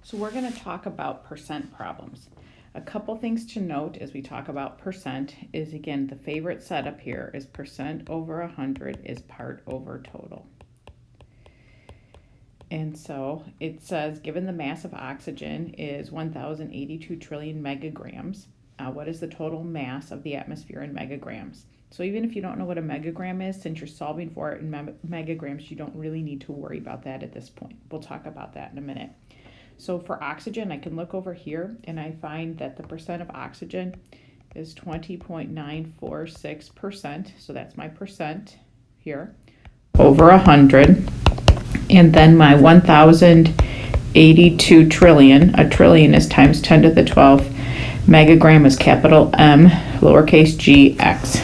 So we're going to talk about percent problems. A couple things to note as we talk about percent is, again, the favorite setup here is percent over 100 is part over total. And so it says, given the mass of oxygen is 1,082 trillion megagrams, what is the total mass of the atmosphere in megagrams? So even if you don't know what a megagram is, since you're solving for it in megagrams, you don't really need to worry about that at this point. We'll talk about that in a minute. So for oxygen, I can look over here and I find that the percent of oxygen is 20.946%. So that's my percent here over 100. And then my 1,082 trillion, a trillion is times 10 to the 12th. Megagram is capital M, lowercase g, x.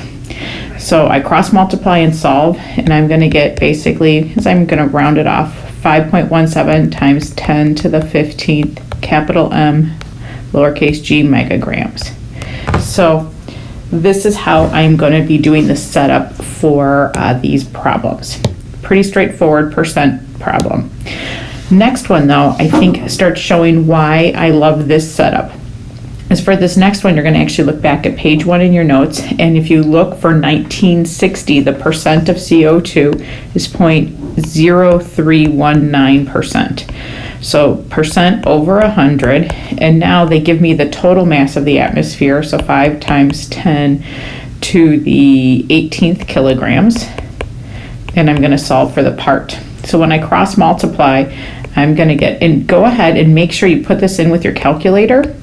So I cross multiply and solve, and I'm going to get basically, because I'm going to round it off, 5.17 times 10 to the 15th, capital M, lowercase g, megagrams. So this is how I'm going to be doing the setup for these problems. Pretty straightforward percent problem. Next one, though, I think starts showing why I love this setup. As for this next one, you're going to actually look back at page 1 in your notes, and if you look for 1960, the percent of CO2 is 0.0319%. So percent over 100, and now they give me the total mass of the atmosphere, so 5 times 10 to the 18th kilograms, and I'm going to solve for the part. So when I cross multiply, I'm going to get, and go ahead and make sure you put this in with your calculator,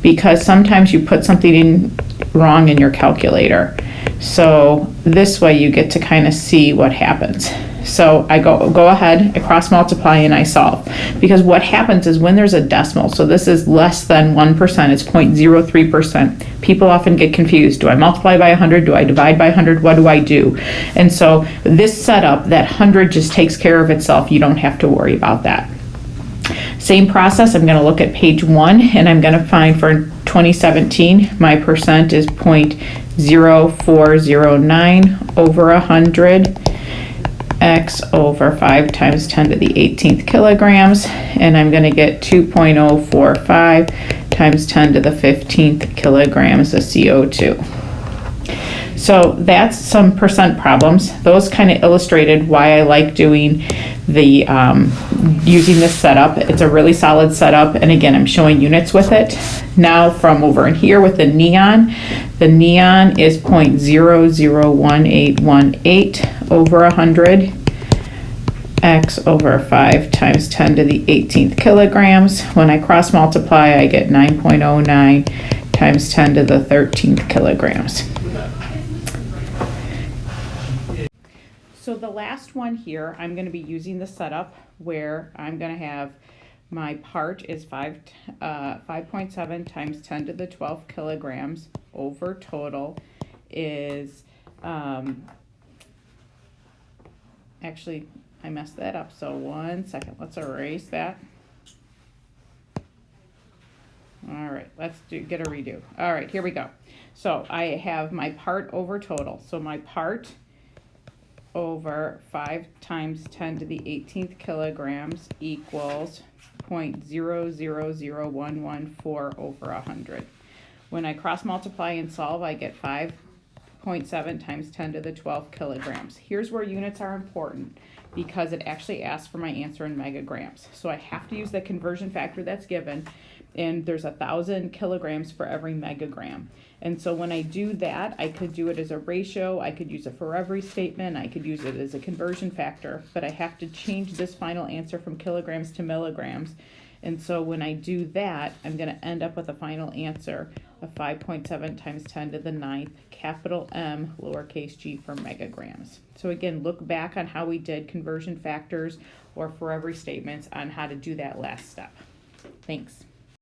because sometimes you put something in wrong in your calculator. So this way you get to kind of see what happens. So I go ahead, I cross multiply, and I solve. Because what happens is when there's a decimal, so this is less than 1%, it's 0.03%. People often get confused. Do I multiply by 100? Do I divide by 100? What do I do? And so this setup, that 100 just takes care of itself. You don't have to worry about that. Same process, I'm going to look at page 1, and I'm going to find for 2017, my percent is 0.0409 over 100, x over 5 times 10 to the 18th kilograms, and I'm going to get 2.045 times 10 to the 15th kilograms of CO2. So that's some percent problems. Those kind of illustrated why I like doing the using this setup. It's a really solid setup, and again, I'm showing units with it. Now from over in here with the neon is 0.001818 over 100, x over 5 times 10 to the 18th kilograms. When I cross multiply, I get 9.09 times 10 to the 13th kilograms. So the last one here, I'm going to be using the setup where I'm going to have my part is 5.7 times 10 to the 12th kilograms over total is, actually, I messed that up. So 1 second, let's erase that. All right, let's get a redo. All right, here we go. So I have my part over total. So my part over 5 times 10 to the 18th kilograms equals 0.000114 over 100. When I cross multiply and solve, I get 5.7 times 10 to the 12th kilograms. Here's where units are important, because it actually asks for my answer in megagrams. So I have to use the conversion factor that's given, and there's 1,000 kilograms for every megagram. And so when I do that, I could do it as a ratio, I could use a for every statement, I could use it as a conversion factor, but I have to change this final answer from kilograms to milligrams. And so when I do that, I'm going to end up with a final answer of 5.7 times 10 to the 9th, capital M, lowercase g, for megagrams. So again, look back on how we did conversion factors or for every statements on how to do that last step. Thanks.